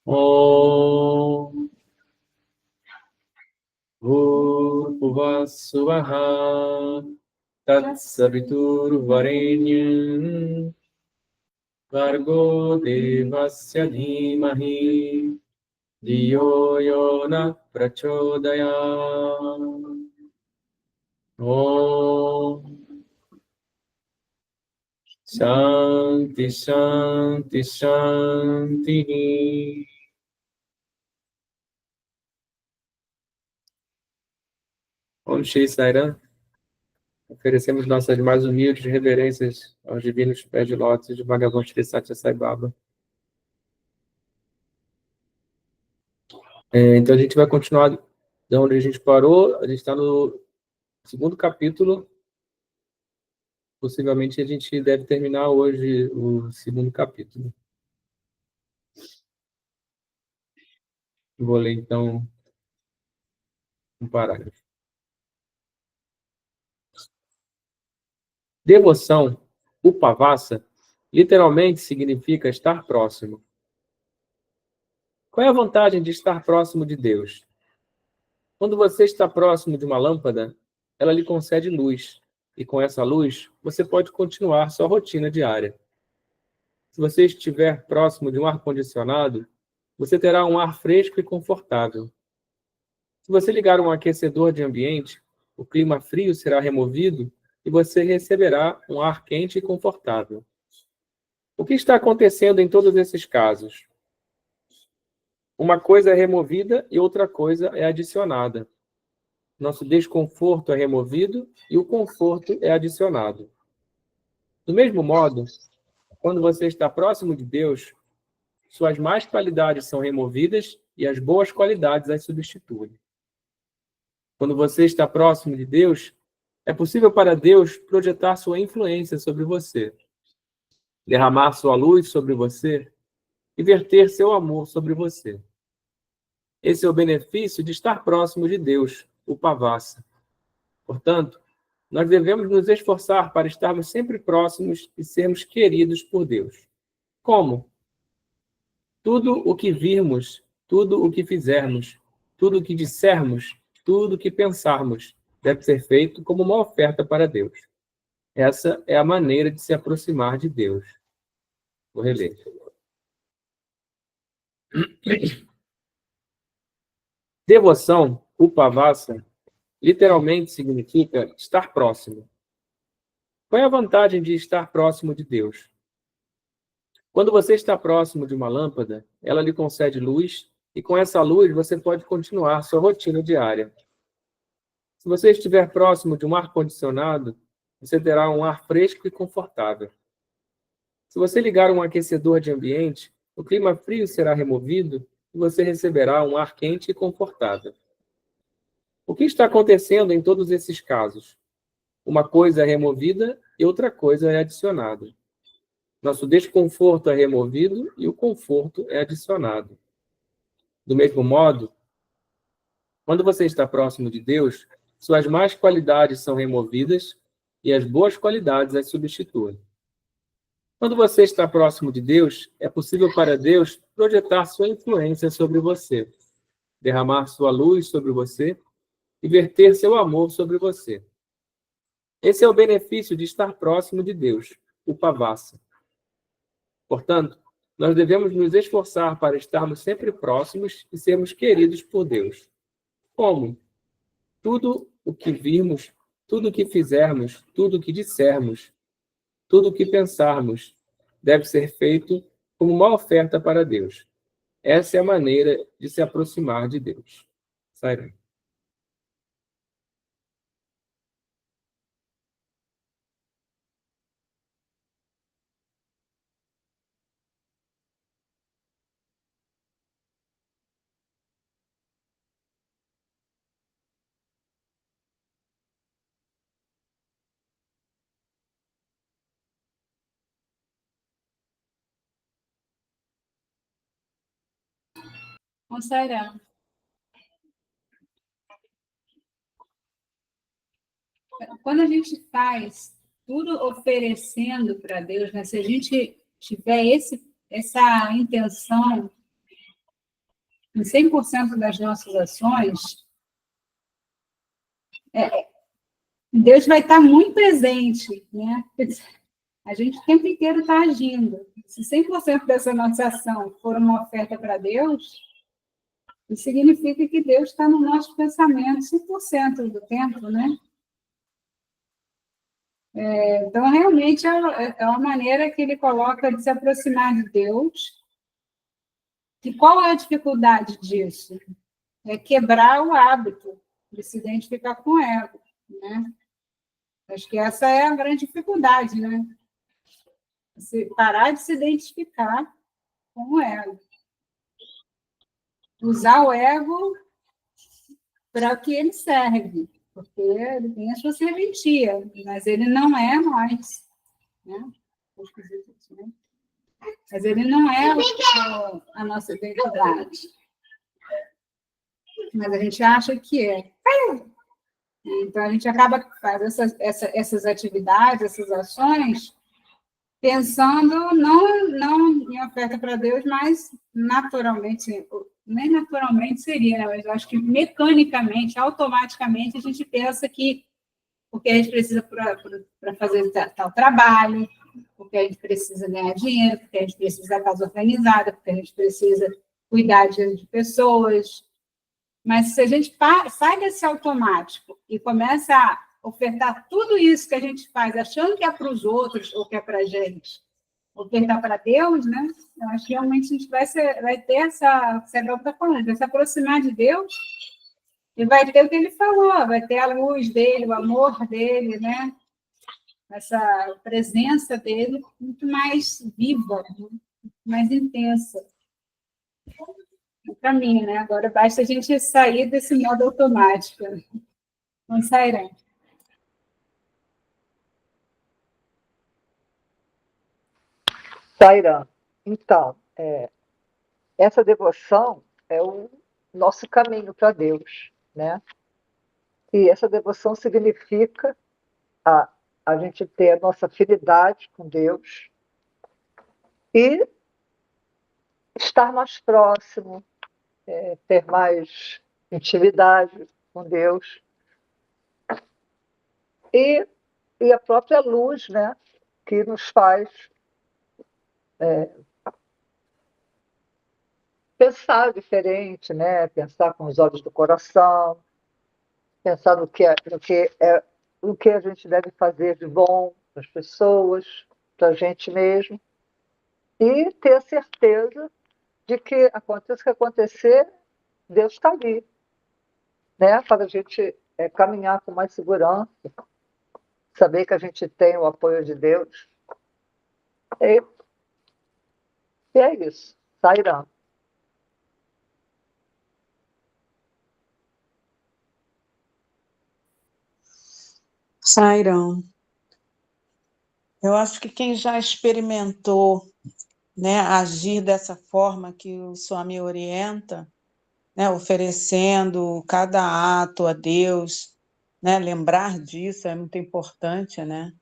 Om Bhurvassuvaha Tatsaviturvarenyam Vargo Devasya Dhimahi Dhiyo Yona Prachodayam. Om Shanti Shanti Shanti. Om Shri Sairam. Oferecemos nossas mais humildes reverências aos divinos pés de lótus de Bhagavan Shri Satya Sai Baba. Então a gente vai continuar de onde a gente parou. A gente está no segundo capítulo. Possivelmente a gente deve terminar hoje o segundo capítulo. Vou ler então um parágrafo. Devoção, upavassa, literalmente significa estar próximo. Qual é a vantagem de estar próximo de Deus? Quando você está próximo de uma lâmpada, ela lhe concede luz, e com essa luz, você pode continuar sua rotina diária. Se você estiver próximo de um ar-condicionado, você terá um ar fresco e confortável. Se você ligar um aquecedor de ambiente, o clima frio será removido e você receberá um ar quente e confortável. O que está acontecendo em todos esses casos? Uma coisa é removida e outra coisa é adicionada. Nosso desconforto é removido e o conforto é adicionado. Do mesmo modo, quando você está próximo de Deus, suas más qualidades são removidas e as boas qualidades as substituem. Quando você está próximo de Deus, é possível para Deus projetar sua influência sobre você, derramar sua luz sobre você e verter seu amor sobre você. Esse é o benefício de estar próximo de Deus, o Pavassa. Portanto, nós devemos nos esforçar para estarmos sempre próximos e sermos queridos por Deus. Como? Tudo o que virmos, tudo o que fizermos, tudo o que dissermos, tudo o que pensarmos, deve ser feito como uma oferta para Deus. Essa é a maneira de se aproximar de Deus. Vou reler. Devoção, upavassa, literalmente significa estar próximo. Qual é a vantagem de estar próximo de Deus? Quando você está próximo de uma lâmpada, ela lhe concede luz e com essa luz você pode continuar sua rotina diária. Se você estiver próximo de um ar-condicionado, você terá um ar fresco e confortável. Se você ligar um aquecedor de ambiente, o clima frio será removido e você receberá um ar quente e confortável. O que está acontecendo em todos esses casos? Uma coisa é removida e outra coisa é adicionada. Nosso desconforto é removido e o conforto é adicionado. Do mesmo modo, quando você está próximo de Deus, suas más qualidades são removidas e as boas qualidades as substituem. Quando você está próximo de Deus, é possível para Deus projetar sua influência sobre você, derramar sua luz sobre você e verter seu amor sobre você. Esse é o benefício de estar próximo de Deus, o Pavassa. Portanto, nós devemos nos esforçar para estarmos sempre próximos e sermos queridos por Deus. Como? Tudo o que virmos, tudo o que fizermos, tudo o que dissermos, tudo o que pensarmos, deve ser feito como uma oferta para Deus. Essa é a maneira de se aproximar de Deus. Sairam. Sairam. Quando a gente faz tudo oferecendo para Deus, né? Se a gente tiver essa intenção em 100% das nossas ações, Deus vai estar muito presente, né? A gente o tempo inteiro está agindo. Se 100% dessa nossa ação for uma oferta para Deus, isso significa que Deus está no nosso pensamento 100% do tempo, né? Então, realmente, é uma maneira que ele coloca de se aproximar de Deus. E qual é a dificuldade disso? É quebrar o hábito de se identificar com o ego, né? Acho que essa é a grande dificuldade, né? Você parar de se identificar com o ego. Usar o ego para o que ele serve, porque ele tem a sua serventia, mas ele não é nós, né? Mas ele não é a nossa identidade. Mas a gente acha que é. Então, a gente acaba fazendo essas atividades, essas ações, pensando não em oferta para Deus, mas naturalmente, nem naturalmente seria, né? Mas eu acho que mecanicamente, automaticamente, a gente pensa que porque a gente precisa para fazer tal trabalho, porque a gente precisa ganhar dinheiro, porque a gente precisa da casa organizada, porque a gente precisa cuidar de pessoas. Mas se a gente sai desse automático e começa a ofertar tudo isso que a gente faz, achando que é para os outros ou que é para a gente, ofertar para Deus, né? Eu acho que realmente a gente vai ter essa, você está falando, vai se aproximar de Deus e vai ter o que ele falou, vai ter a luz dele, o amor dele, né? Essa presença dele muito mais viva, muito mais intensa. Para mim, né? Agora basta a gente sair desse modo automático. Não sairá. Sairã, então, essa devoção é o nosso caminho para Deus, né? E essa devoção significa a gente ter a nossa afinidade com Deus e estar mais próximo, ter mais intimidade com Deus. E a própria luz, né? Que nos faz pensar diferente, né? Pensar com os olhos do coração, pensar no que a gente deve fazer de bom para as pessoas, para a gente mesmo, e ter a certeza de que aconteça o que acontecer, Deus está ali, né? Para a gente caminhar com mais segurança, saber que a gente tem o apoio de Deus. E é isso, Sairã. Sairão. Eu acho que quem já experimentou, né, agir dessa forma que o Swami orienta, né, oferecendo cada ato a Deus, né, lembrar disso é muito importante, né,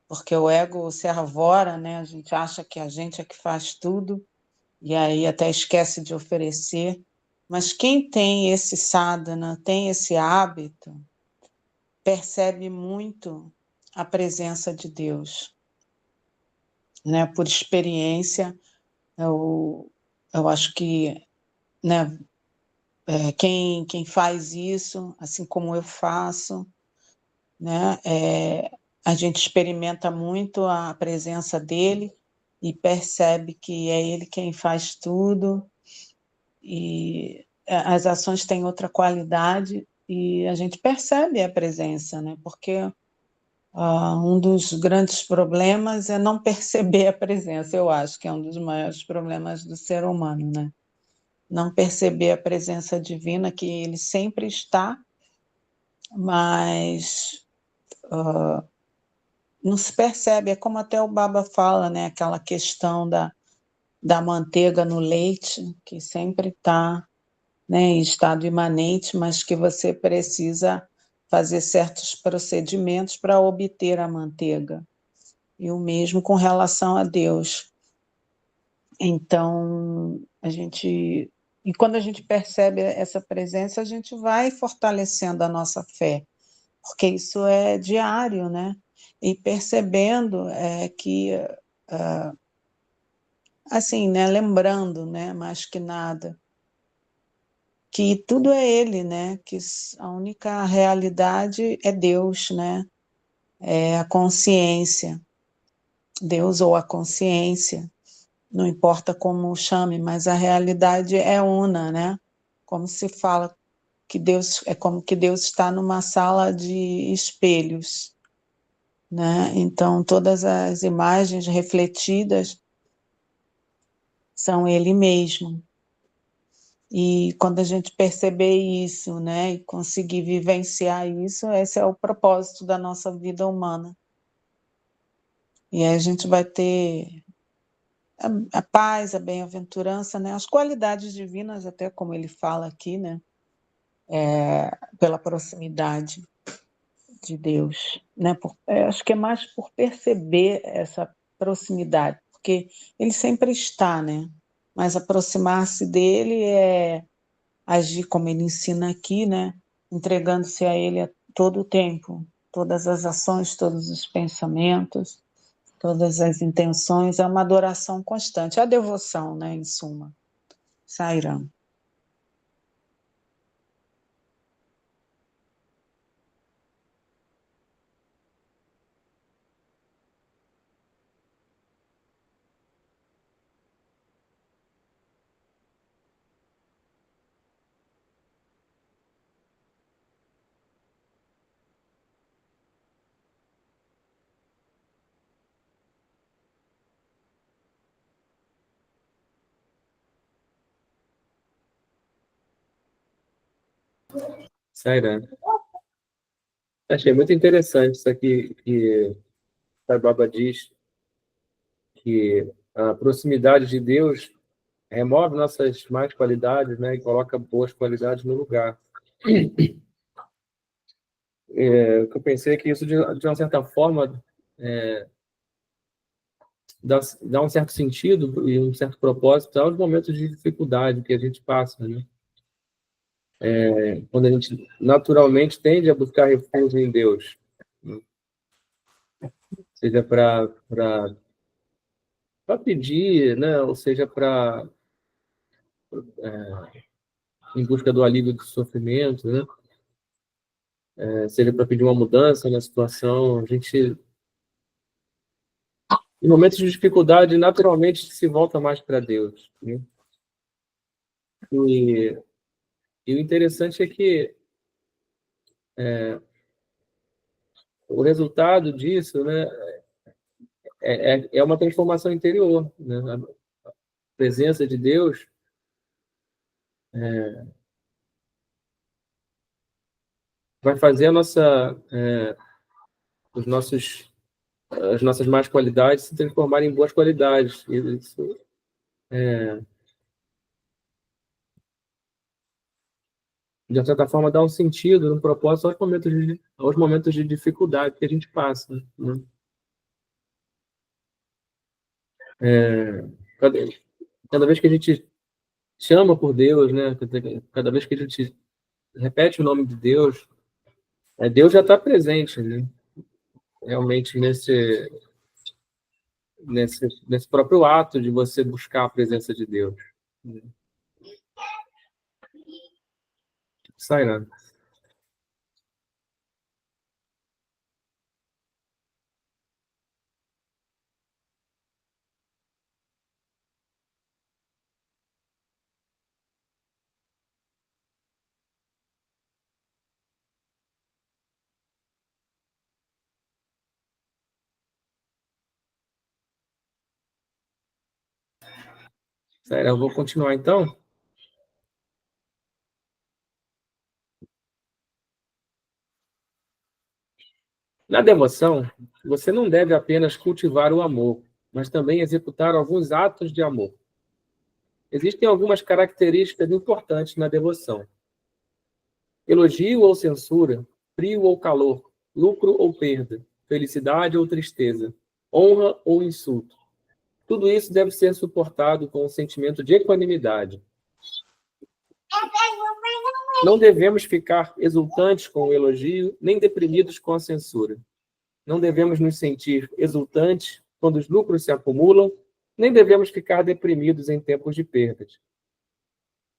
porque o ego se arvora, né, a gente acha que a gente é que faz tudo, e aí até esquece de oferecer. Mas quem tem esse sadhana, tem esse hábito, percebe muito a presença de Deus, né? Por experiência, eu acho que, né, quem faz isso, assim como eu faço, né, a gente experimenta muito a presença dele e percebe que é ele quem faz tudo, e as ações têm outra qualidade e a gente percebe a presença, né? Porque um dos grandes problemas é não perceber a presença, eu acho que é um dos maiores problemas do ser humano, né? Não perceber a presença divina, que ele sempre está, mas não se percebe, é como até o Baba fala, né? Aquela questão da manteiga no leite, que sempre está, né, em estado imanente, mas que você precisa fazer certos procedimentos para obter a manteiga. E o mesmo com relação a Deus. Então, a gente E quando a gente percebe essa presença, a gente vai fortalecendo a nossa fé, porque isso é diário, né? E percebendo que, assim, né, lembrando, né, mais que nada, que tudo é Ele, né? Que a única realidade é Deus, né? É a consciência, Deus ou a consciência, não importa como chame, mas a realidade é una, né? Como se fala que Deus é como que Deus está numa sala de espelhos, né? Então todas as imagens refletidas são Ele mesmo. E quando a gente perceber isso, né, e conseguir vivenciar isso, esse é o propósito da nossa vida humana. E aí a gente vai ter a paz, a bem-aventurança, né, as qualidades divinas, até como ele fala aqui, né, pela proximidade de Deus, né, acho que é mais por perceber essa proximidade, porque ele sempre está, né, mas aproximar-se dele é agir como ele ensina aqui, né? Entregando-se a ele a todo o tempo, todas as ações, todos os pensamentos, todas as intenções, é uma adoração constante, é a devoção, né, em suma. Sairam. Sairá. Achei muito interessante isso aqui que a Baba diz, que a proximidade de Deus remove nossas más qualidades, né, e coloca boas qualidades no lugar. Eu pensei que isso, de uma certa forma, dá um certo sentido e um certo propósito aos momentos de dificuldade que a gente passa, né? Quando a gente naturalmente tende a buscar refúgio em Deus, né? Seja para pedir, né? Ou seja em busca do alívio do sofrimento, né? Seja para pedir uma mudança na situação, a gente, em momentos de dificuldade, naturalmente se volta mais para Deus, né? E o interessante é que o resultado disso, né, é uma transformação interior, né? A presença de Deus vai fazer os nossos, as nossas más qualidades se transformarem em boas qualidades. E isso, de certa forma, dá um sentido, um propósito aos momentos de dificuldade que a gente passa, né? Cada, cada vez que a gente chama por Deus, né? Cada vez que a gente repete o nome de Deus, Deus já está presente, né? Realmente nesse próprio ato de você buscar a presença de Deus. Sairá. Sairá, eu vou continuar então. Na devoção, você não deve apenas cultivar o amor, mas também executar alguns atos de amor. Existem algumas características importantes na devoção: elogio ou censura, frio ou calor, lucro ou perda, felicidade ou tristeza, honra ou insulto. Tudo isso deve ser suportado com um sentimento de equanimidade. Não devemos ficar exultantes com o elogio, nem deprimidos com a censura. Não devemos nos sentir exultantes quando os lucros se acumulam, nem devemos ficar deprimidos em tempos de perdas.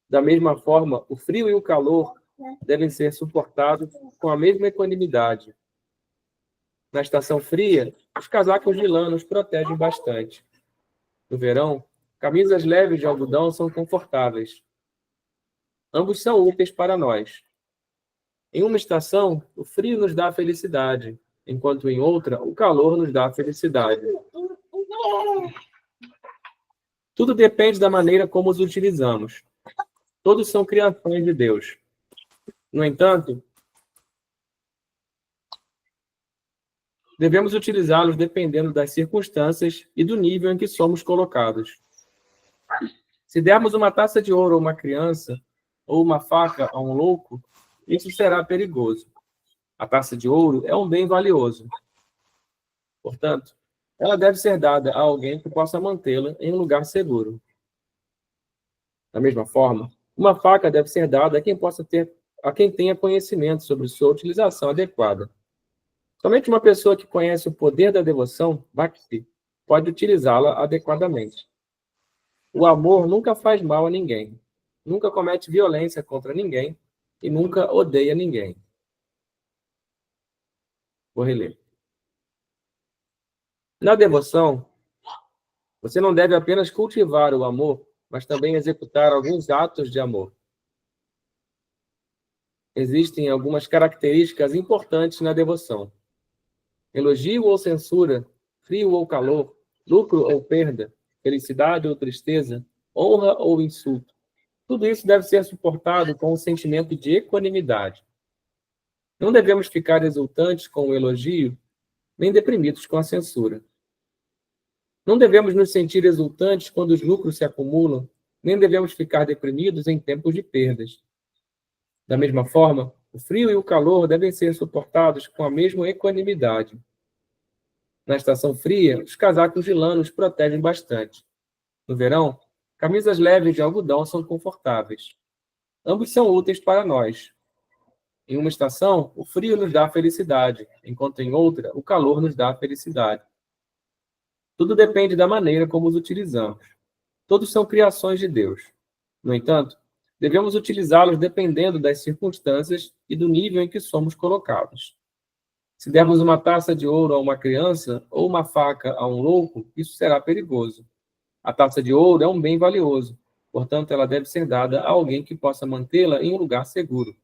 Da mesma forma, o frio e o calor devem ser suportados com a mesma equanimidade. Na estação fria, os casacos de lã nos protegem bastante. No verão, camisas leves de algodão são confortáveis. Ambos são úteis para nós. Em uma estação, o frio nos dá felicidade, enquanto em outra, o calor nos dá felicidade. Tudo depende da maneira como os utilizamos. Todos são criações de Deus. No entanto, devemos utilizá-los dependendo das circunstâncias e do nível em que somos colocados. Se dermos uma taça de ouro a uma criança ou uma faca a um louco, isso será perigoso. A taça de ouro é um bem valioso. Portanto, ela deve ser dada a alguém que possa mantê-la em um lugar seguro. Da mesma forma, uma faca deve ser dada a quem tenha conhecimento sobre sua utilização adequada. Somente uma pessoa que conhece o poder da devoção, bhakti, pode utilizá-la adequadamente. O amor nunca faz mal a ninguém, nunca comete violência contra ninguém e nunca odeia ninguém. Vou reler. Na devoção, você não deve apenas cultivar o amor, mas também executar alguns atos de amor. Existem algumas características importantes na devoção. Elogio ou censura, frio ou calor, lucro ou perda, felicidade ou tristeza, honra ou insulto. Tudo isso deve ser suportado com um sentimento de equanimidade. Não devemos ficar exultantes com o elogio, nem deprimidos com a censura. Não devemos nos sentir exultantes quando os lucros se acumulam, nem devemos ficar deprimidos em tempos de perdas. Da mesma forma, o frio e o calor devem ser suportados com a mesma equanimidade. Na estação fria, os casacos de lã nos protegem bastante. No verão, camisas leves de algodão são confortáveis. Ambos são úteis para nós. Em uma estação, o frio nos dá felicidade, enquanto em outra, o calor nos dá felicidade. Tudo depende da maneira como os utilizamos. Todos são criações de Deus. No entanto, devemos utilizá-los dependendo das circunstâncias e do nível em que somos colocados. Se dermos uma taça de ouro a uma criança ou uma faca a um louco, isso será perigoso. A taça de ouro é um bem valioso, portanto, ela deve ser dada a alguém que possa mantê-la em um lugar seguro.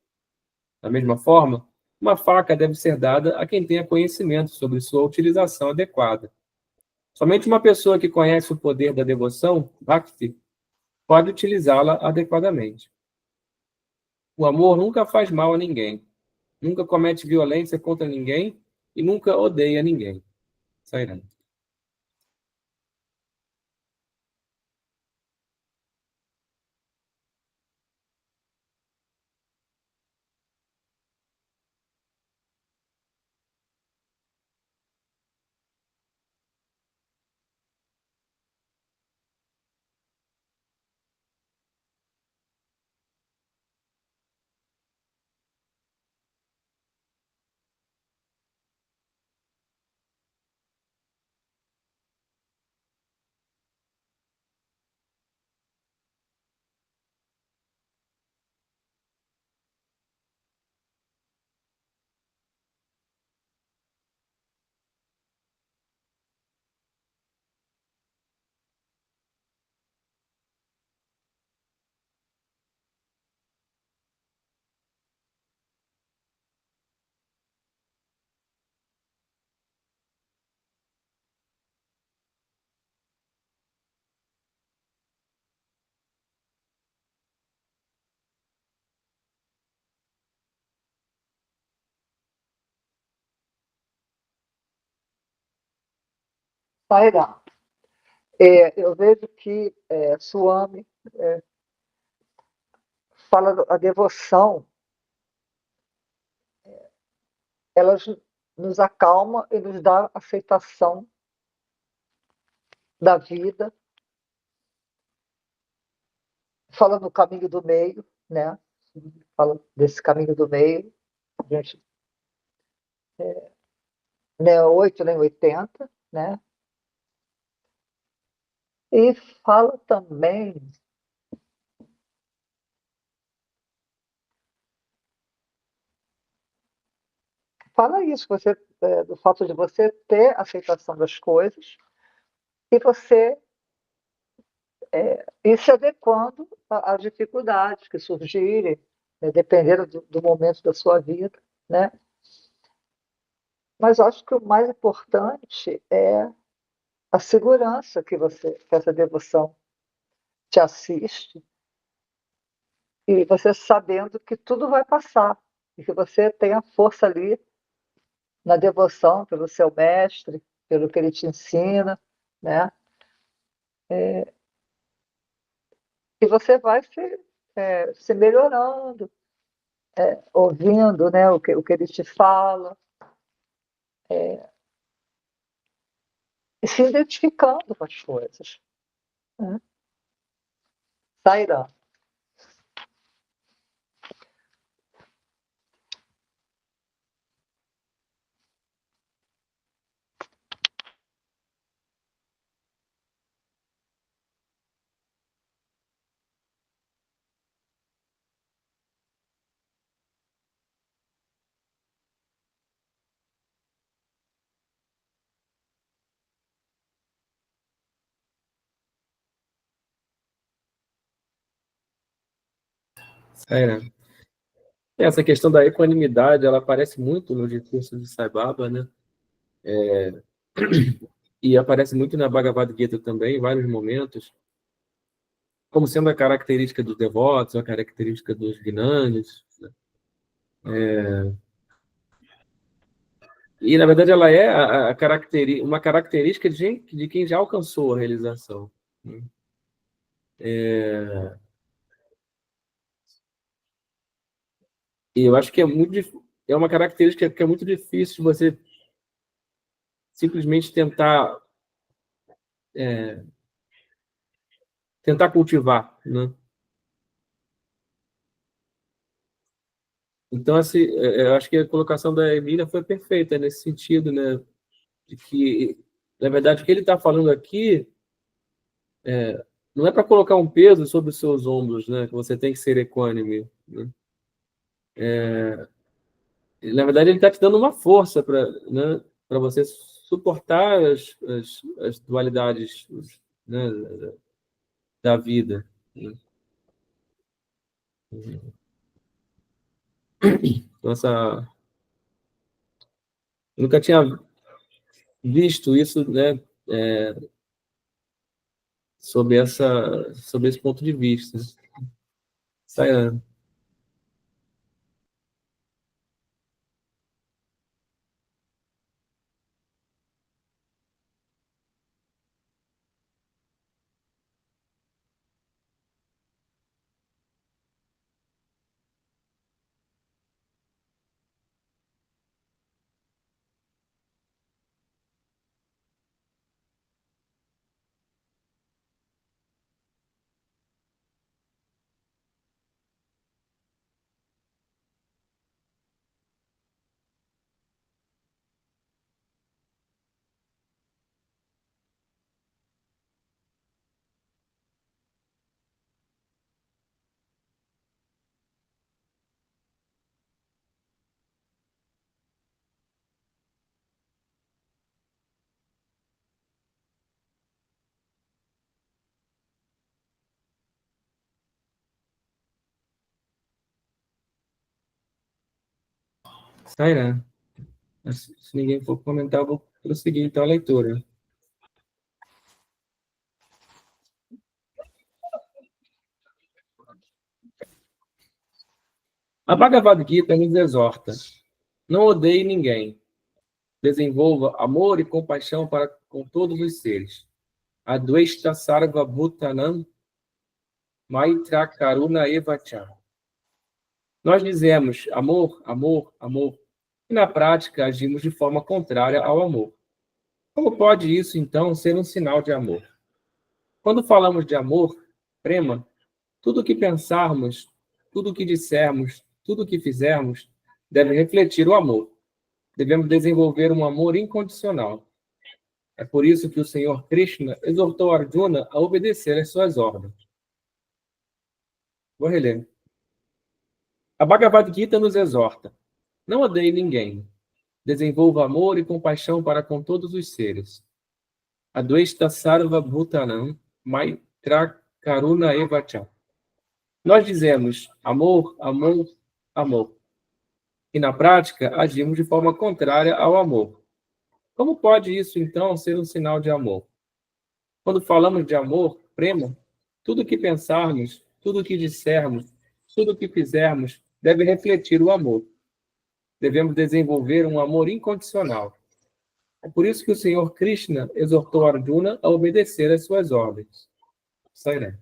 Da mesma forma, uma faca deve ser dada a quem tenha conhecimento sobre sua utilização adequada. Somente uma pessoa que conhece o poder da devoção, bhakti, pode utilizá-la adequadamente. O amor nunca faz mal a ninguém, nunca comete violência contra ninguém e nunca odeia ninguém. Sairão. Sairá. Eu vejo que Swami fala a devoção, ela nos acalma e nos dá aceitação da vida, fala no caminho do meio, né? Fala desse caminho do meio, a gente nem é 8 nem 80, né? E fala também isso, você, do fato de você ter aceitação das coisas e você ir se adequando às dificuldades que surgirem, né, dependendo do momento da sua vida, né? Mas eu acho que o mais importante é a segurança que essa devoção te assiste, e você sabendo que tudo vai passar, e que você tem a força ali na devoção pelo seu mestre, pelo que ele te ensina, né? E você vai se melhorando, ouvindo, né, o que ele te fala, e se identificando com as coisas, né? Sairá. Essa questão da equanimidade, ela aparece muito no discurso de Sai Baba, né? E aparece muito na Bhagavad Gita também, em vários momentos, como sendo a característica dos devotos, a característica dos gnanis. E, na verdade, ela é uma característica de quem já alcançou a realização. E eu acho que é uma característica que é muito difícil de você simplesmente tentar cultivar, né? Então, assim, eu acho que a colocação da Emília foi perfeita nesse sentido, né? De que, na verdade, o que ele está falando aqui não é para colocar um peso sobre os seus ombros, né? Que você tem que ser equânime, né? Na verdade, ele está te dando uma força para, né, para você suportar as dualidades, né, da vida, né? Então, eu nunca tinha visto isso, né, sob esse ponto de vista. Sayana. Sayana. Se ninguém for comentar, eu vou prosseguir então a leitura. A Bhagavad Gita nos exorta: não odeie ninguém. Desenvolva amor e compaixão para com todos os seres. Adveshta Sarva Bhutanam Maitra Karuna Evacha. Nós dizemos amor, amor, amor, e na prática agimos de forma contrária ao amor. Como pode isso, então, ser um sinal de amor? Quando falamos de amor, prema, tudo o que pensarmos tudo o que dissermos, tudo o que fizermos, deve refletir o amor. Devemos desenvolver um amor incondicional. É por isso que o Senhor Krishna exortou Arjuna a obedecer às suas ordens. Vou reler. A Bhagavad Gita nos exorta: não odeie ninguém. Desenvolva amor e compaixão para com todos os seres. Advaita Sarva Bhutanam Maitra Karuna Evacha. Nós dizemos amor, amor, amor. E na prática agimos de forma contrária ao amor. Como pode isso, então, ser um sinal de amor? Quando falamos de amor, prema, tudo o que pensarmos, tudo o que dissermos, tudo o que fizermos deve refletir o amor. Devemos desenvolver um amor incondicional. É por isso que o Senhor Krishna exortou Arjuna a obedecer às suas ordens. Sairá.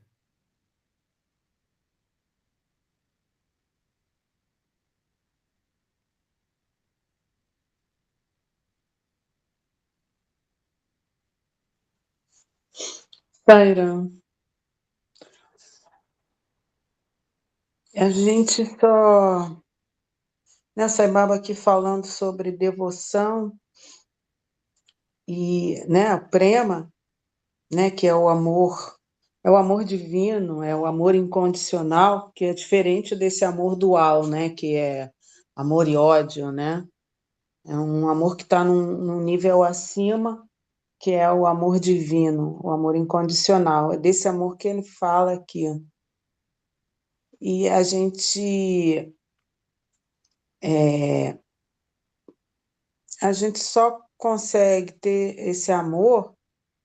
Taira, a gente só, né, Sai Baba aqui falando sobre devoção e, né, a prema, né, que é o amor divino, é o amor incondicional, que é diferente desse amor dual, né, que é amor e ódio, né? É um amor que está num nível acima, que é o amor divino, o amor incondicional. É desse amor que ele fala aqui. E a gente só consegue ter esse amor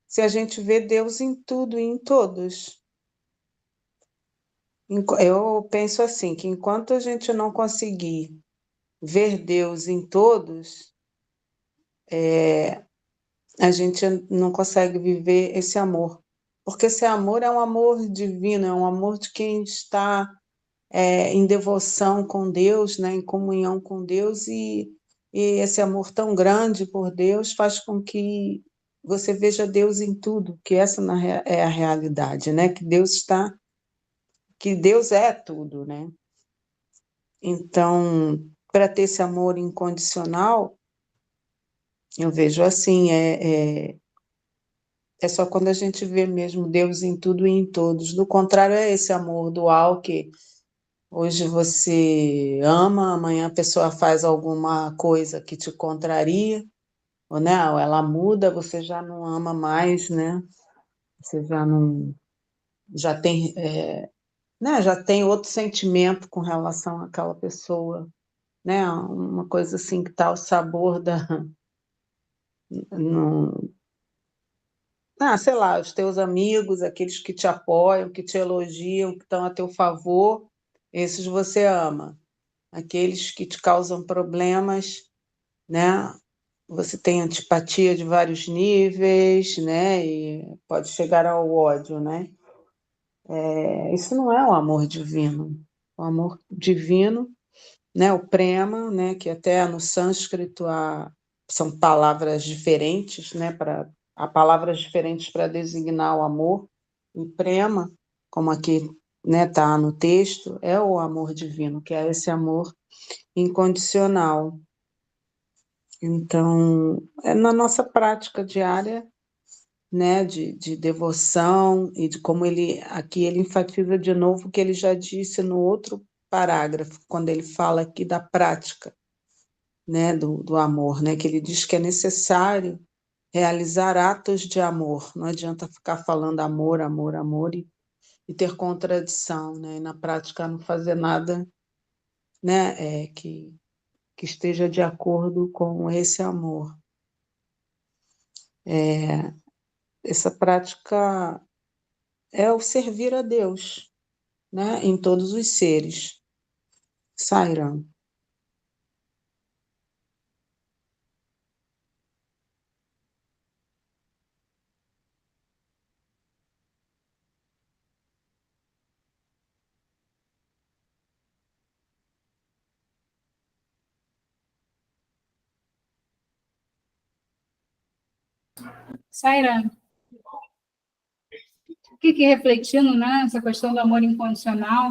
se a gente vê Deus em tudo e em todos. Eu penso assim, que enquanto a gente não conseguir ver Deus em todos, a gente não consegue viver esse amor. Porque esse amor é um amor divino, é um amor de quem está em devoção com Deus, né, em comunhão com Deus, e esse amor tão grande por Deus faz com que você veja Deus em tudo, que essa é a realidade, né, que Deus é tudo, né? Então, para ter esse amor incondicional, eu vejo assim, é só quando a gente vê mesmo Deus em tudo e em todos. Do contrário, é esse amor dual que hoje você ama, amanhã a pessoa faz alguma coisa que te contraria, ou, né, ou ela muda, você já não ama mais, né? Você já não, já tem, né, já tem outro sentimento com relação àquela pessoa, né? Uma coisa assim que tá o sabor no, sei lá, os teus amigos, aqueles que te apoiam, que te elogiam, que estão a teu favor, esses você ama. Aqueles que te causam problemas, né? Você tem antipatia de vários níveis, né? E pode chegar ao ódio, né? Isso não é o amor divino. O amor divino, né? O prema, né? Que até no sânscrito são palavras diferentes, né? Há palavras diferentes para designar o amor. O prema, como aqui, né? Tá no texto, é o amor divino, que é esse amor incondicional. Então, é na nossa prática diária, né, de devoção e de como aqui ele enfatiza de novo o que ele já disse no outro parágrafo, quando ele fala aqui da prática, né, do amor, né, que ele diz que é necessário realizar atos de amor, não adianta ficar falando amor, amor, amor e ter contradição, né, e na prática não fazer nada, né, que esteja de acordo com esse amor. Essa prática é o servir a Deus, né, em todos os seres. Sairam. Saira, o que refletindo, né, essa questão do amor incondicional,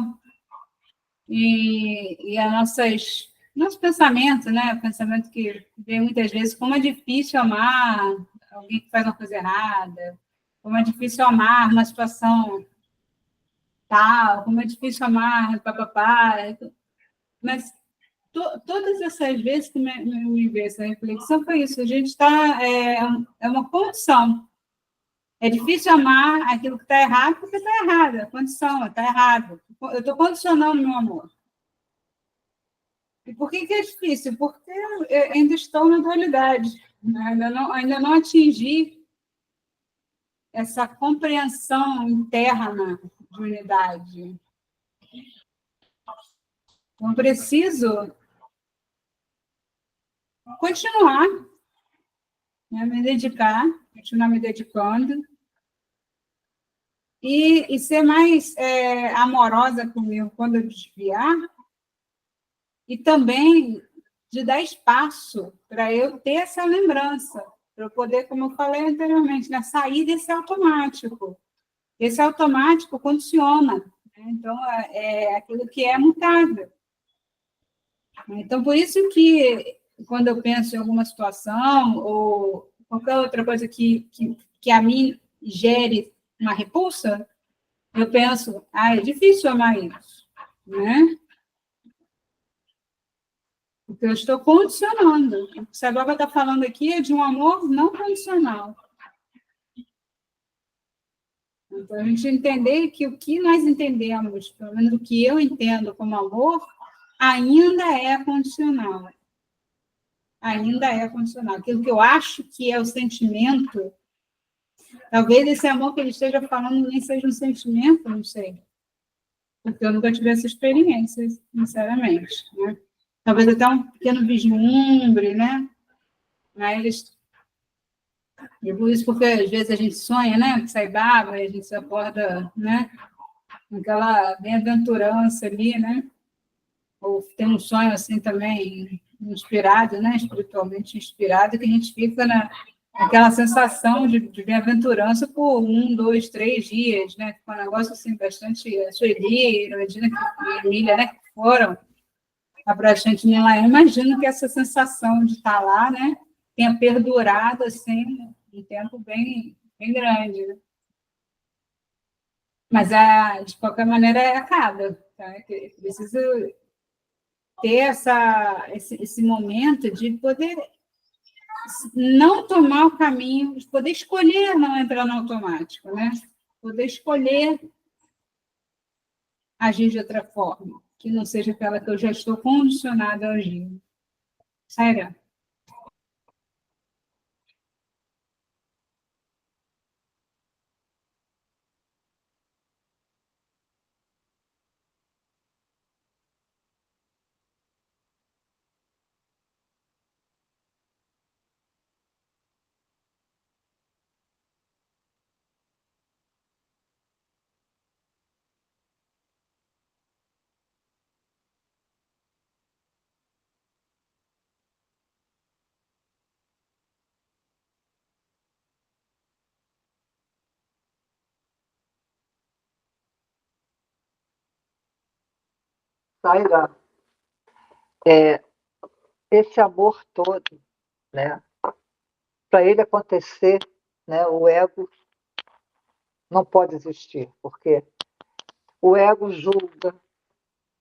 e a nosso pensamento, né? O pensamento que vem muitas vezes, como é difícil amar alguém que faz uma coisa errada, como é difícil amar uma situação tal, como é difícil amar papapá. Mas todas essas vezes que me veio essa reflexão foi isso, a gente está, é uma condição. É difícil amar aquilo que está errado porque está errado, é condição, está errado. Eu estou condicionando meu amor. E por que é difícil? Porque eu ainda estou na dualidade, né? Ainda não atingi essa compreensão interna de unidade. Então, preciso continuar, né, me dedicar, continuar me dedicando e ser mais amorosa comigo quando eu desviar e também de dar espaço para eu ter essa lembrança, para eu poder, como eu falei anteriormente, né, sair desse automático. Esse automático condiciona, né? Então, é aquilo que é mutável. Então, por isso que, quando eu penso em alguma situação ou qualquer outra coisa que a mim gere uma repulsa, eu penso, é difícil amar isso, né? Porque eu estou condicionando. O que a Bárbara está falando aqui é de um amor não condicional. Então, a gente entender que o que nós entendemos, pelo menos o que eu entendo como amor, ainda é condicional. Ainda é condicional. Aquilo que eu acho que é o sentimento, talvez esse amor que ele esteja falando nem seja um sentimento, não sei. Porque eu nunca tive essa experiência, sinceramente, né? Talvez até um pequeno vislumbre, né? Mas, e por isso, porque às vezes a gente sonha, né? Que sai baba, e a gente se acorda, né? Aquela bem-aventurança ali, né? Ou tem um sonho assim também inspirado, né? Espiritualmente inspirado, que a gente fica naquela sensação de bem-aventurança por 1, 2, 3 dias, né? Foi um negócio assim bastante. A Sueli, a Edina e a Emília, né? Que foram a Praxante Milan. Eu imagino que essa sensação de estar lá, né? Tenha perdurado assim um tempo bem, bem grande, né? Mas, de qualquer maneira, acaba. Tá? Preciso ter esse momento de poder não tomar o caminho, de poder escolher não entrar no automático, né? Poder escolher agir de outra forma, que não seja aquela que eu já estou condicionada a agir. Sério. Saira, é, esse amor todo, né? Para ele acontecer, né? O ego não pode existir, porque o ego julga,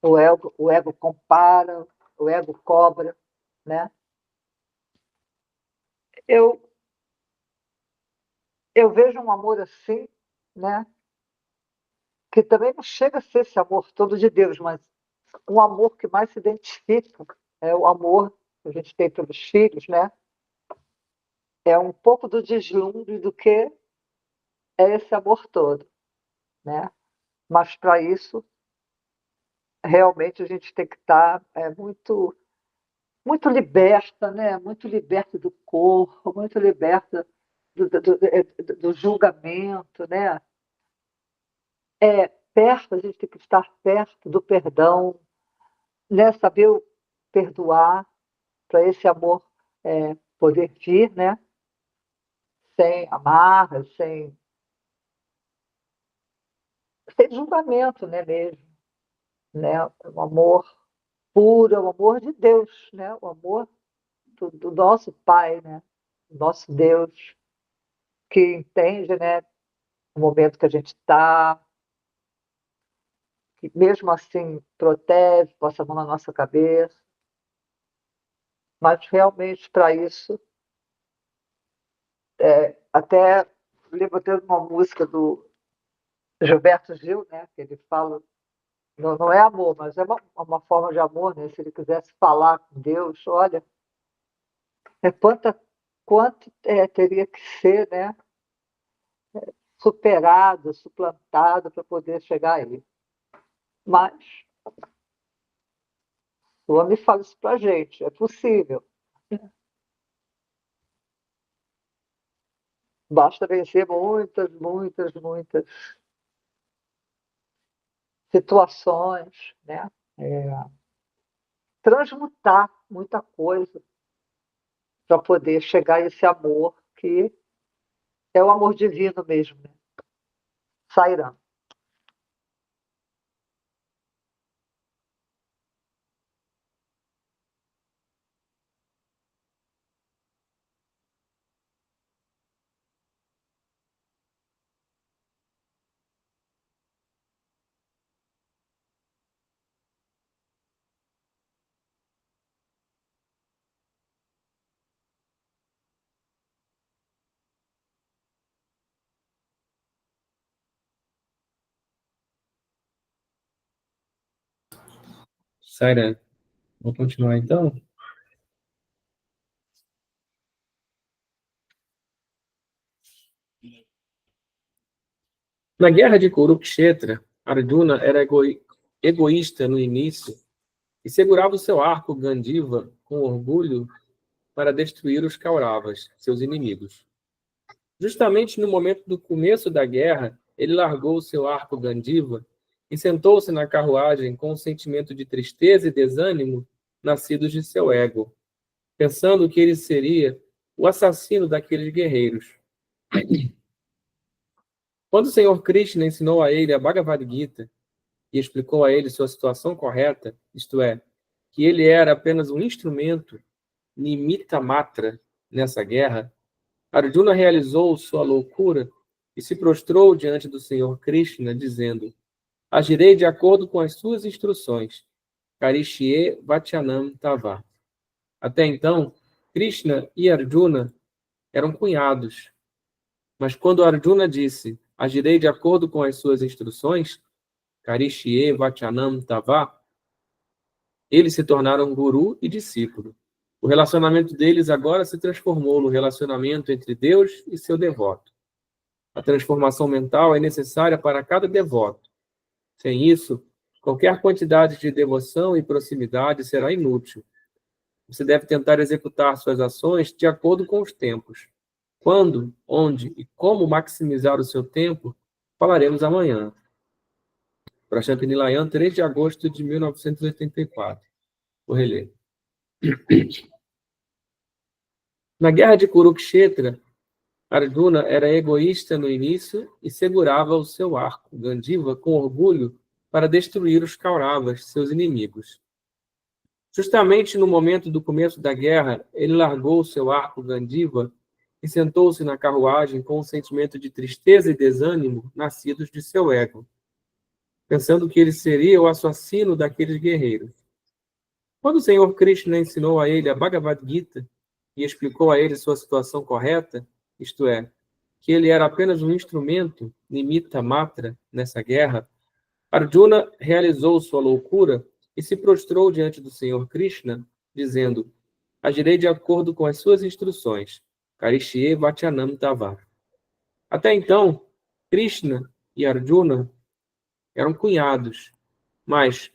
o ego compara, o ego cobra, né? Eu, eu vejo um amor assim, né? Que também não chega a ser esse amor todo de Deus, mas um amor que mais se identifica é o amor que a gente tem pelos filhos, né? É um pouco do deslumbre do que é esse amor todo, né? Mas para isso, realmente a gente tem que estar muito, muito liberta, né? Muito liberta do corpo, muito liberta do julgamento, né? Perto, a gente tem que estar perto do perdão, né? Saber perdoar para esse amor poder vir, né? Sem amarras, sem julgamento, né, mesmo. né? Um amor puro, é o amor de Deus, né? O amor do nosso Pai, né? Do nosso Deus, que entende, né? O momento que a gente está, que mesmo assim protege, passa a mão na nossa cabeça, mas realmente para isso, até lembro até de uma música do Gilberto Gil, né? Que ele fala, não é amor, mas é uma forma de amor, né? Se ele quisesse falar com Deus, olha, quanto teria que ser, né? Superado, suplantado para poder chegar aí. Mas o homem fala isso para a gente, é possível. Basta vencer muitas, muitas, muitas situações, né? Transmutar muita coisa para poder chegar a esse amor que é o amor divino mesmo, né? Sairá. Saira, vou continuar então? Na guerra de Kurukshetra, Arjuna era egoísta no início e segurava o seu arco Gandiva com orgulho para destruir os Kauravas, seus inimigos. Justamente no momento do começo da guerra, ele largou o seu arco Gandiva e sentou-se na carruagem com um sentimento de tristeza e desânimo nascidos de seu ego, pensando que ele seria o assassino daqueles guerreiros. Quando o Senhor Krishna ensinou a ele a Bhagavad Gita e explicou a ele sua situação correta, isto é, que ele era apenas um instrumento, nimitta matra, nessa guerra, Arjuna realizou sua loucura e se prostrou diante do Senhor Krishna, dizendo: agirei de acordo com as suas instruções. Karishye Vachanam Tava. Até então, Krishna e Arjuna eram cunhados. Mas quando Arjuna disse: agirei de acordo com as suas instruções, Karishye Vachanam Tava, eles se tornaram guru e discípulo. O relacionamento deles agora se transformou no relacionamento entre Deus e seu devoto. A transformação mental é necessária para cada devoto. Sem isso, qualquer quantidade de devoção e proximidade será inútil. Você deve tentar executar suas ações de acordo com os tempos. Quando, onde e como maximizar o seu tempo, falaremos amanhã. Prashant Nilayan, 3 de agosto de 1984. Vou reler. Na guerra de Kurukshetra, Arjuna era egoísta no início e segurava o seu arco, Gandiva, com orgulho para destruir os Kauravas, seus inimigos. Justamente no momento do começo da guerra, ele largou o seu arco Gandiva e sentou-se na carruagem com um sentimento de tristeza e desânimo nascidos de seu ego, pensando que ele seria o assassino daqueles guerreiros. Quando o Senhor Krishna ensinou a ele a Bhagavad Gita e explicou a ele sua situação correta, isto é, que ele era apenas um instrumento, nimitta matra, nessa guerra, Arjuna realizou sua loucura e se prostrou diante do Senhor Krishna, dizendo: agirei de acordo com as suas instruções. Karishye Vachanam Tava. Até então, Krishna e Arjuna eram cunhados, mas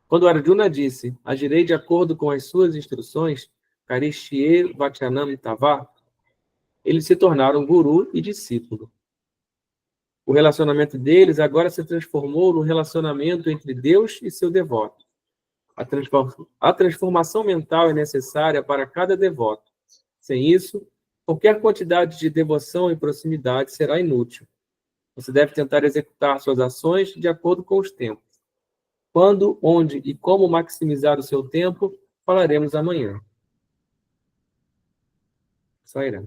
quando Arjuna disse: agirei de acordo com as suas instruções, Karishye Vachanam Tava, eles se tornaram guru e discípulo. O relacionamento deles agora se transformou no relacionamento entre Deus e seu devoto. A transformação mental é necessária para cada devoto. Sem isso, qualquer quantidade de devoção e proximidade será inútil. Você deve tentar executar suas ações de acordo com os tempos. Quando, onde e como maximizar o seu tempo, falaremos amanhã. Sairá.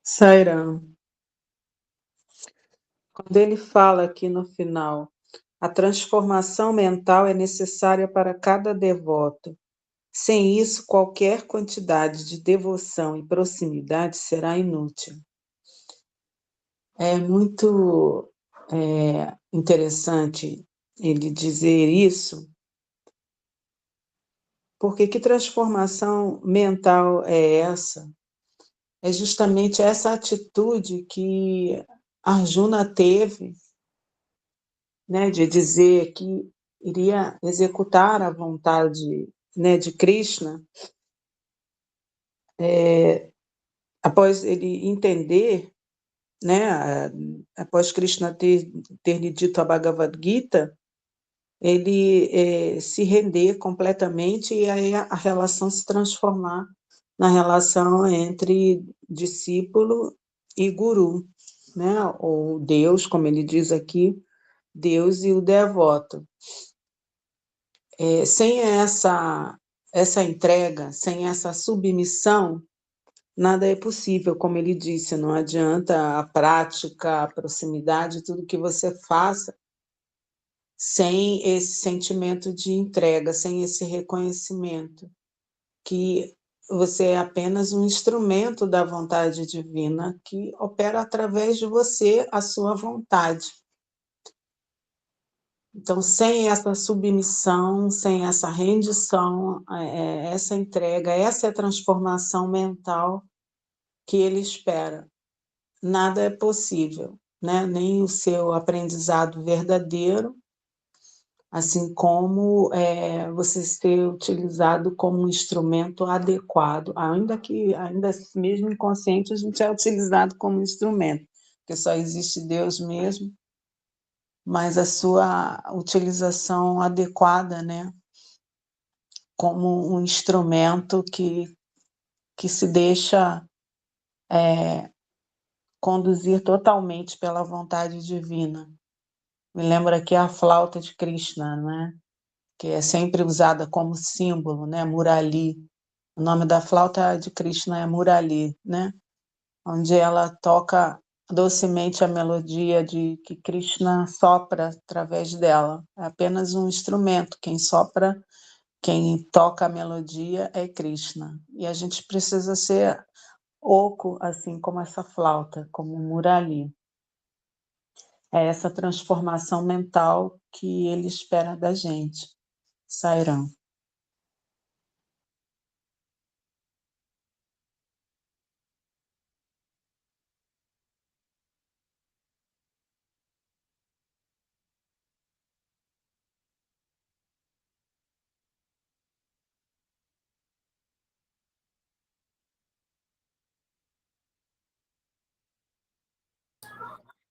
Sairão. Quando ele fala aqui no final, a transformação mental é necessária para cada devoto. Sem isso, qualquer quantidade de devoção e proximidade será inútil. É muito interessante ele dizer isso, porque que transformação mental é essa? É justamente essa atitude que Arjuna teve, né, de dizer que iria executar a vontade, né, de Krishna, após ele entender, né, após Krishna ter lhe dito a Bhagavad Gita, ele se render completamente e aí a relação se transformar na relação entre discípulo e guru, né, ou Deus, como ele diz aqui, Deus e o devoto. Sem essa entrega, sem essa submissão, nada é possível, como ele disse, não adianta a prática, a proximidade, tudo que você faça, sem esse sentimento de entrega, sem esse reconhecimento, que você é apenas um instrumento da vontade divina que opera através de você a sua vontade. Então, sem essa submissão, sem essa rendição, essa entrega, essa é a transformação mental que ele espera. Nada é possível, né? Nem o seu aprendizado verdadeiro, assim como você ser utilizado como um instrumento adequado, ainda mesmo inconsciente, a gente é utilizado como instrumento, porque só existe Deus mesmo, mas a sua utilização adequada, né, como um instrumento que se deixa conduzir totalmente pela vontade divina. Me lembra aqui a flauta de Krishna, né, que é sempre usada como símbolo, né, Murali. O nome da flauta de Krishna é Murali, né, onde ela toca docemente a melodia de que Krishna sopra através dela. É apenas um instrumento, quem toca a melodia é Krishna. E a gente precisa ser oco, assim como essa flauta, como Murali. É essa transformação mental que ele espera da gente. Sairão.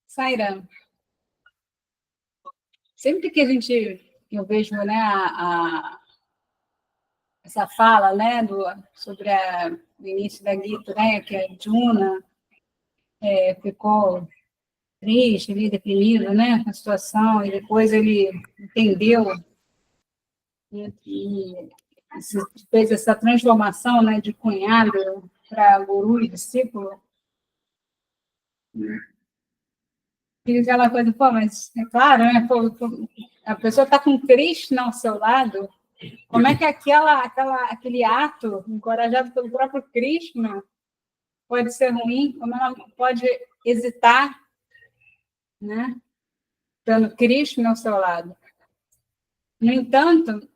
Sairã, sempre que eu vejo, né, essa fala, né, sobre o início da Gita, né, que a Juna ficou triste, ali, deprimido, né, com a situação, e depois ele entendeu, né, e fez essa transformação, né, de cunhado para guru e discípulo. E aquela coisa, pô, mas é claro, né, a pessoa está com Krishna ao seu lado, como é que aquele ato encorajado pelo próprio Krishna pode ser ruim? Como ela pode hesitar, né? Tendo Krishna ao seu lado. No entanto,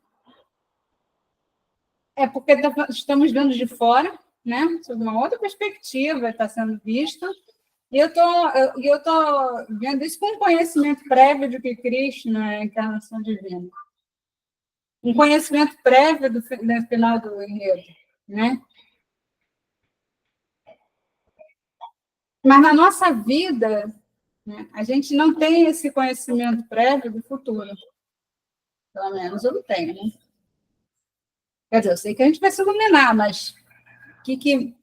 é porque estamos vendo de fora, né? Sob uma outra perspectiva está sendo visto, e eu tô vendo isso com um conhecimento prévio de que Krishna é a encarnação divina. Um conhecimento prévio do final do enredo, né? Mas na nossa vida, né, a gente não tem esse conhecimento prévio do futuro. Pelo menos eu não tenho, né? Quer dizer, eu sei que a gente vai se iluminar, mas o que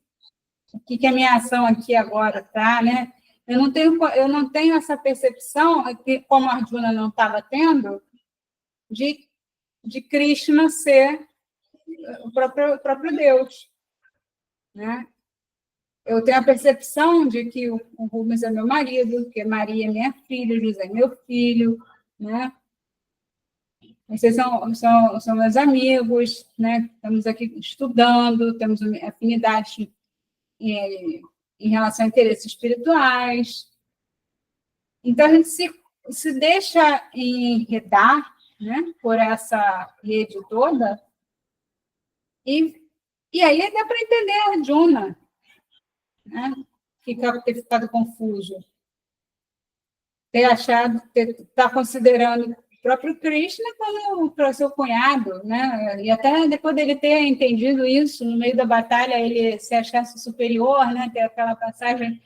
a minha ação aqui agora tá, né? Eu não tenho essa percepção, que, como a Arjuna não estava tendo, de Krishna ser o próprio Deus, né? Eu tenho a percepção de que o Rubens é meu marido, que Maria é minha filha, José é meu filho, né? Vocês são meus amigos, né? Estamos aqui estudando, temos afinidade em relação a interesses espirituais. Então, a gente se deixa enredar, né, por essa rede toda, e aí dá para entender a Arjuna, né, ter ficado confuso, ter achado, estar considerando o próprio Krishna como para seu cunhado, né? E até depois dele ter entendido isso, no meio da batalha, ele se achasse superior, né? Tem aquela passagem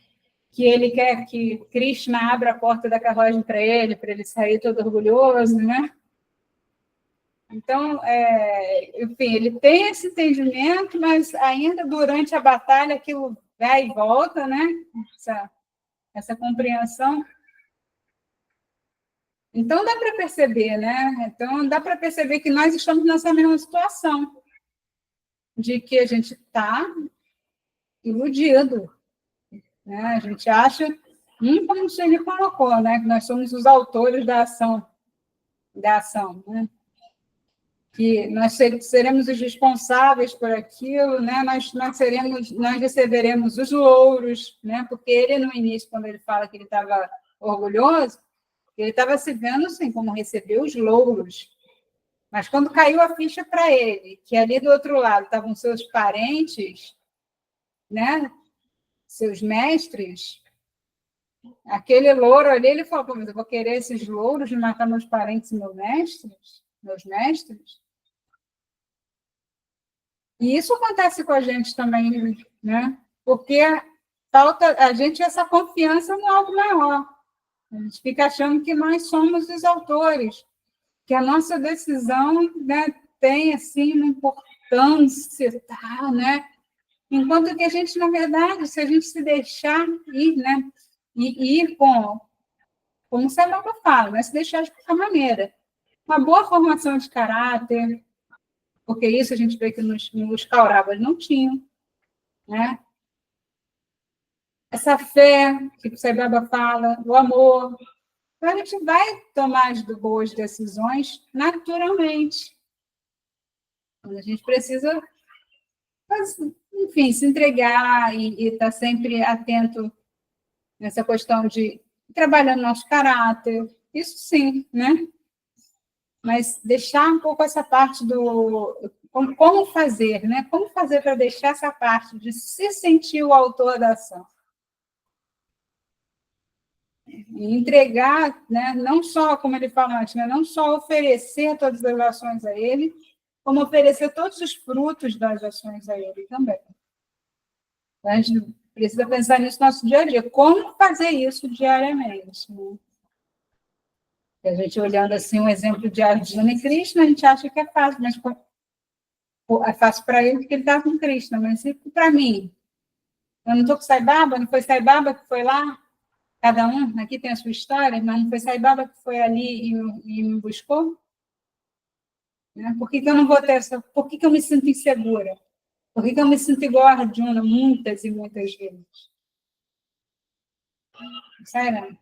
que ele quer que Krishna abra a porta da carruagem para ele sair todo orgulhoso, né? Então, enfim, ele tem esse entendimento, mas ainda durante a batalha aquilo vai e volta, né? Essa compreensão. Então, dá para perceber, né? Então, dá para perceber que nós estamos nessa mesma situação, de que a gente está iludido, né? A gente acha, como o Xene colocou, né? Que nós somos os autores da ação, né? Que nós seremos os responsáveis por aquilo, né? Nós receberemos os louros, né? Porque ele, no início, quando ele fala que ele estava orgulhoso, ele estava se vendo assim, como receber os louros. Mas quando caiu a ficha para ele, que ali do outro lado estavam seus parentes, né? Seus mestres, aquele louro ali, ele falou: mas eu vou querer esses louros de matar meus parentes e meus mestres? E isso acontece com a gente também, né? Porque falta a gente essa confiança no algo maior. A gente fica achando que nós somos os autores, que a nossa decisão, né, tem assim uma importância, tá, né? Enquanto que a gente, na verdade, se a gente se deixar ir, né, e ir como o Samuel fala, né, se deixar de qualquer maneira, uma boa formação de caráter, porque isso a gente vê que nos Kauravas não tinham, né? Essa fé que o Sai Baba fala, o amor. Então, a gente vai tomar as boas decisões naturalmente. A gente precisa, enfim, se entregar e estar sempre atento nessa questão de trabalhar no nosso caráter. Isso sim, né? Mas deixar um pouco essa parte do como fazer, né? Como fazer para deixar essa parte de se sentir o autor da ação? E entregar, né? Não só, como ele fala antes, né? Não só oferecer todas as ações a ele, como oferecer todos os frutos das ações a ele também. Então, a gente precisa pensar nisso no nosso dia a dia. Como fazer isso diariamente? Né? A gente olhando assim um exemplo de Arjuna e Krishna, a gente acha que é fácil, mas é fácil para ele porque ele está com Krishna, mas e para mim? Eu não estou com Sai Baba, não foi Sai Baba que foi lá? Cada um aqui tem a sua história, mas não foi Sai Baba que foi ali e me buscou? Né? Por que eu não vou ter essa? Por que eu me sinto insegura? Por que eu me sinto igual a Arjuna muitas e muitas vezes? Sério?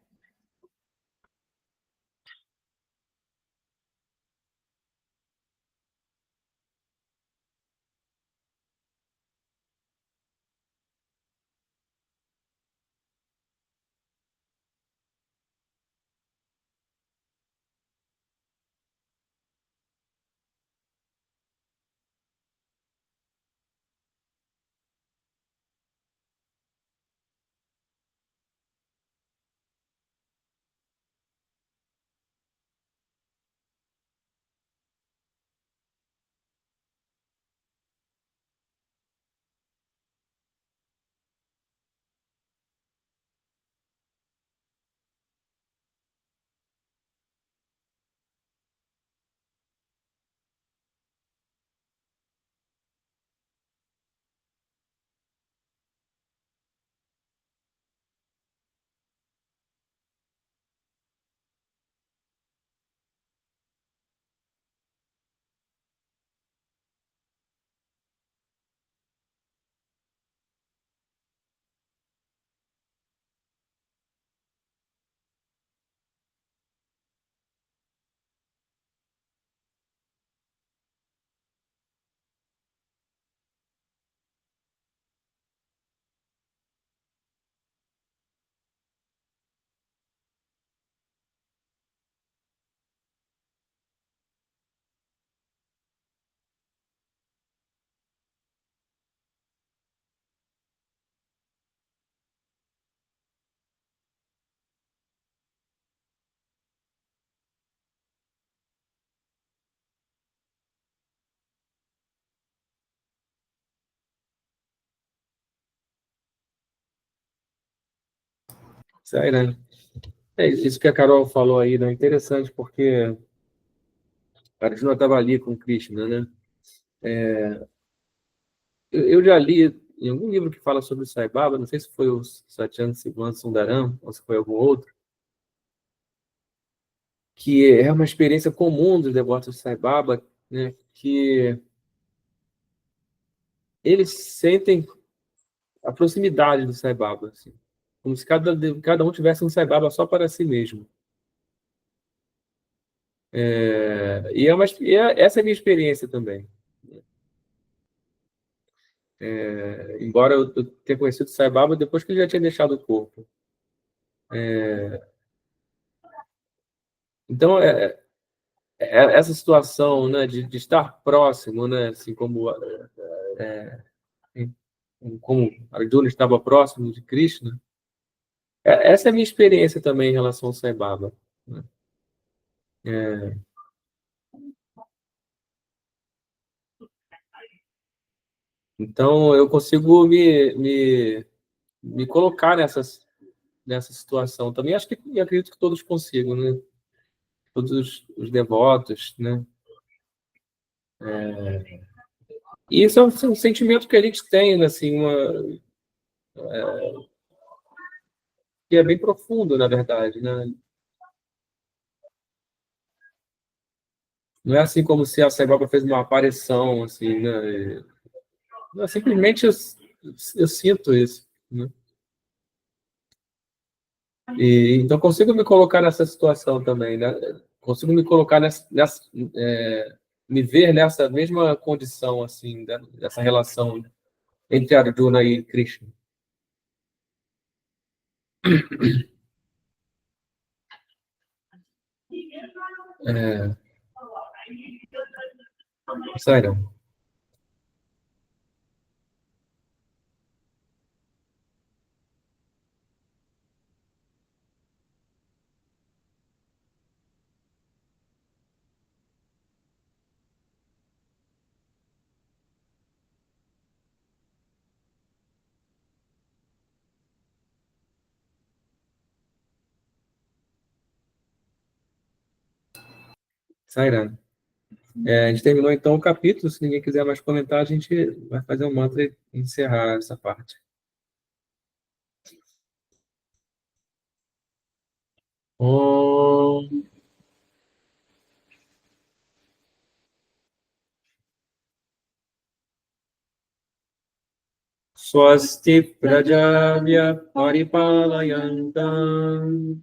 Sairane. Isso que a Carol falou aí, né? Interessante, porque a Arjuna estava ali com Krishna, né? Eu já li em algum livro que fala sobre o Sai Baba, não sei se foi o Satyam Sivan Sundaram, ou se foi algum outro, que é uma experiência comum dos devotos de Sai Baba, né? Que eles sentem a proximidade do Sai Baba, assim, como se cada um tivesse um Sai Baba só para si mesmo. Essa é a minha experiência também. Embora eu tenha conhecido o Sai Baba depois que ele já tinha deixado o corpo. Então, essa situação, né, de estar próximo, né, assim como Arjuna estava próximo de Krishna, essa é a minha experiência também em relação ao Sai Baba, né? É, então, eu consigo me colocar nessa situação também. Acho que e acredito que todos consigam, né? Todos os devotos, né? E isso é um sentimento que a gente tem, né, assim, que é bem profundo, na verdade, né? Não é assim como se a Sai Baba fez uma aparição, assim, né? Não, simplesmente eu sinto isso, né? Então consigo me colocar nessa situação também, né? Consigo me colocar me ver nessa mesma condição, assim, dessa relação entre Arjuna e Krishna. Sério. Sairá. A gente terminou então o capítulo. Se ninguém quiser mais comentar, a gente vai fazer um mantra e encerrar essa parte. Om Swasti Prajavya Paripalayantam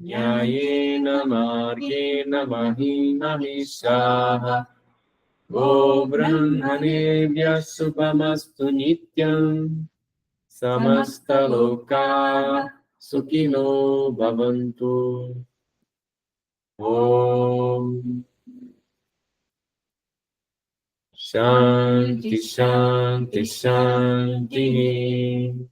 Nyayena Margena Mahina Mishaha Go Brahmanebhya Subhamastu Nityam Samasta Loka Sukhino Bhavantu. Om Shanti Shanti Shanti